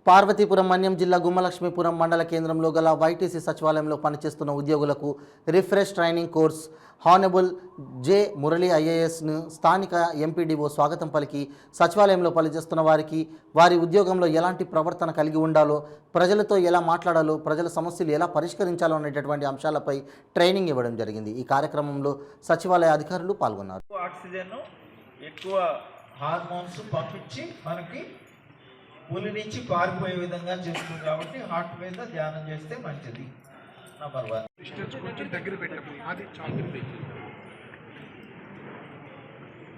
పార్వతీపురం మన్యం జిల్లా గుమ్మలక్ష్మీపురం మండల కేంద్రంలో గల వైటీసీ సచివాలయంలో పనిచేస్తున్న ఉద్యోగులకు refresh training course honourable J Murali ఐఏఎస్ను స్థానిక ఎంపీడీఓ స్వాగతం పలికి సచివాలయంలో పనిచేస్తున్న వారికి వారి ఉద్యోగంలో ఎలాంటి ప్రవర్తన కలిగి ఉండాలో, ప్రజలతో ఎలా మాట్లాడాలో, ప్రజల సమస్యలు ఎలా పరిష్కరించాలో అనేటటువంటి అంశాలపై ట్రైనింగ్ ఇవ్వడం జరిగింది. ఈ కార్యక్రమంలో సచివాలయ అధికారులు పాల్గొన్నారు. ఆక్సిజన్ ఎక్కువ హార్మోన్స్ పంపించి మనకి పులి నుంచి పారిపోయే విధంగా చేస్తుంది కాబట్టి హార్ట్ మీద ధ్యానం చేస్తే మంచిది. నంబర్ 1. దగ్గర పెట్టాము అది చాలుతుంది.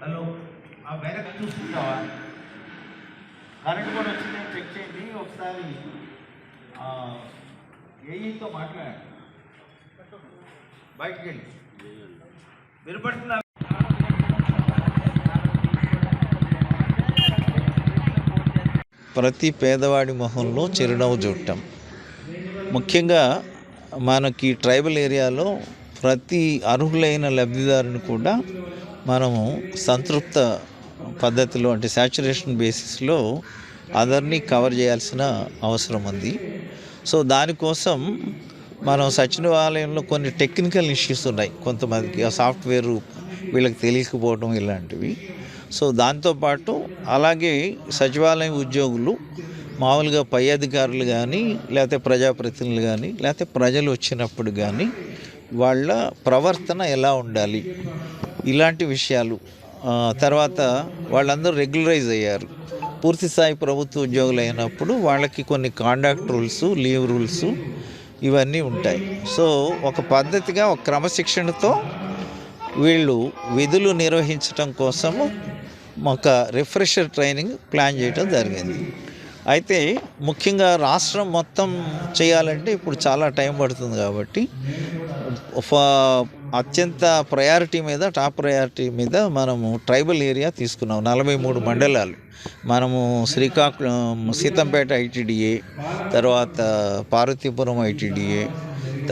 హలో, ఆ వెనక్కి చూసుకుంటావా? కరెంట్ కూడా వచ్చింది, చెక్ చేయండి ఒకసారి. ఏఈతో మాట్లాడండి, బయటికి వెళ్ళి వినపడుతున్నా. ప్రతి పేదవాడి మొహంలో చిరునవ్వు చూడటం. ముఖ్యంగా మనకి ట్రైబల్ ఏరియాలో ప్రతి అర్హులైన లబ్ధిదారుని కూడా మనము సంతృప్త పద్ధతిలో అంటే శాచురేషన్ బేసిస్లో అందరినీ కవర్ చేయాల్సిన అవసరం ఉంది. సో దానికోసం మనం సచివాలయంలో కొన్ని టెక్నికల్ ఇష్యూస్ ఉన్నాయి. కొంతమందికి ఆ సాఫ్ట్వేర్ వీళ్ళకి తెలియకపోవడం ఇలాంటివి. సో దాంతోపాటు అలాగే సచివాలయం ఉద్యోగులు మామూలుగా పై అధికారులు కానీ లేకపోతే ప్రజాప్రతినిధులు కానీ లేకపోతే ప్రజలు వచ్చినప్పుడు కానీ వాళ్ళ ప్రవర్తన ఎలా ఉండాలి ఇలాంటి విషయాలు. తర్వాత వాళ్ళందరూ రెగ్యులరైజ్ అయ్యారు. పూర్తి స్థాయి ప్రభుత్వ ఉద్యోగులు అయినప్పుడు వాళ్ళకి కొన్ని కాండక్ట్ రూల్స్, లీవ్ రూల్స్ ఇవన్నీ ఉంటాయి. సో ఒక పద్ధతిగా ఒక క్రమశిక్షణతో వీళ్ళు విధులు నిర్వహించడం కోసము ఒక రిఫ్రెషర్ ట్రైనింగ్ ప్లాన్ చేయడం జరిగింది. అయితే ముఖ్యంగా రాష్ట్రం మొత్తం చేయాలంటే ఇప్పుడు చాలా టైం పడుతుంది కాబట్టి అత్యంత ప్రయారిటీ మీద, టాప్ ప్రయారిటీ మీద మనము ట్రైబల్ ఏరియా తీసుకున్నాం. 43 మండలాలు. మనము శ్రీకాకుళం, సీతంపేట ఐటీడీఏ, తర్వాత పార్వతీపురం ఐటీడీఏ,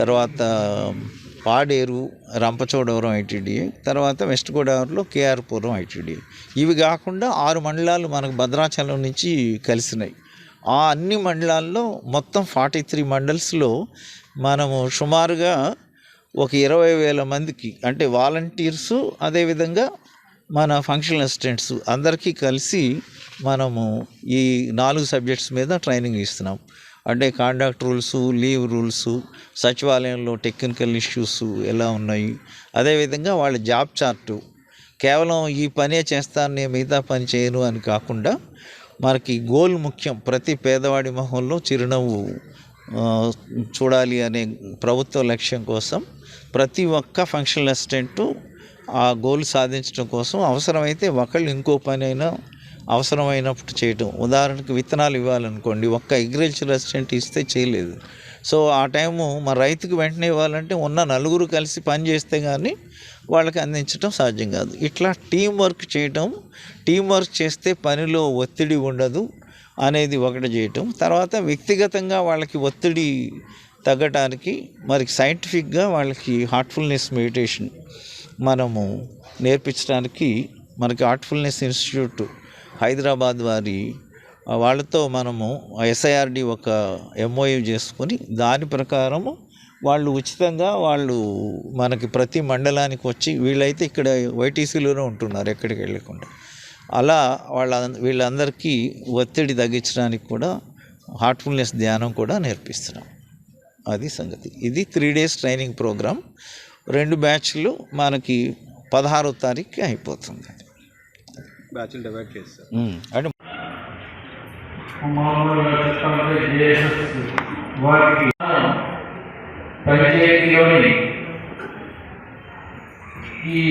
తర్వాత పాడేరు, రంపచోడవరం ఐటీడీఏ, తర్వాత వెస్ట్ గోదావరిలో కేఆర్పురం ఐటీడీఏ. ఇవి కాకుండా 6 మండలాలు మనకు భద్రాచలం నుంచి కలిసినాయి. ఆ అన్ని మండలాల్లో మొత్తం 43 మండల్స్లో మనము సుమారుగా ఒక 20,000 మందికి అంటే వాలంటీర్సు, అదేవిధంగా మన ఫంక్షనల్ అసిస్టెంట్స్ అందరికీ కలిసి మనము ఈ 4 సబ్జెక్ట్స్ మీద ట్రైనింగ్ ఇస్తున్నాం. అంటే కాండక్ట్ రూల్స్, లీవ్ రూల్స్, సచివాలయంలో టెక్నికల్ ఇష్యూస్ ఎలా ఉన్నాయి, అదేవిధంగా వాళ్ళ జాబ్ చార్టు. కేవలం ఈ పనే చేస్తాను నేను మిగతా పని చేయను అని కాకుండా మనకి గోల్ ముఖ్యం. ప్రతి పేదవాడి మొహంలో చిరునవ్వు చూడాలి అనే ప్రభుత్వ లక్ష్యం కోసం ప్రతి ఒక్క ఫంక్షనల్ అసిస్టెంటు ఆ గోల్ సాధించడం కోసం అవసరమైతే ఒకళ్ళు ఇంకో పని అయినా అవసరమైనప్పుడు చేయటం. ఉదాహరణకు విత్తనాలు ఇవ్వాలనుకోండి, ఒక్క అగ్రికల్చర్ అసిస్టెంట్ ఇస్తే చేయలేదు. సో ఆ టైము మన రైతుకు వెంటనే ఇవ్వాలంటే ఉన్న 4 కలిసి పని చేస్తే కానీ వాళ్ళకి అందించడం సాధ్యం కాదు. ఇట్లా టీం వర్క్ చేయటం. టీం వర్క్ చేస్తే పనిలో ఒత్తిడి ఉండదు అనేది ఒకటి చేయటం. తర్వాత వ్యక్తిగతంగా వాళ్ళకి ఒత్తిడి తగ్గటానికి మరి సైంటిఫిక్గా వాళ్ళకి హార్ట్ఫుల్నెస్ మెడిటేషన్ మనము నేర్పించడానికి మనకి హార్ట్ఫుల్నెస్ ఇన్స్టిట్యూట్ హైదరాబాద్ వాళ్ళతో మనము SIRD ఒక MOU చేసుకొని దాని ప్రకారము వాళ్ళు ఉచితంగా వాళ్ళు మనకి ప్రతి మండలానికి వచ్చి, వీళ్ళైతే ఇక్కడ వైటీసీలోనే ఉంటున్నారు ఎక్కడికి వెళ్ళకుండా, అలా వీళ్ళందరికీ ఒత్తిడి తగ్గించడానికి కూడా హార్ట్ఫుల్నెస్ ధ్యానం కూడా నేర్పిస్తున్నాం. అది సంగతి. ఇది 3 days ట్రైనింగ్ ప్రోగ్రామ్. 2 బ్యాచ్లు మనకి 16వ తారీఖుకి అయిపోతుంది. బ్యాచ్లు డివైడ్ చేస్తారు. అంటే పంచాయతీలోని ఈ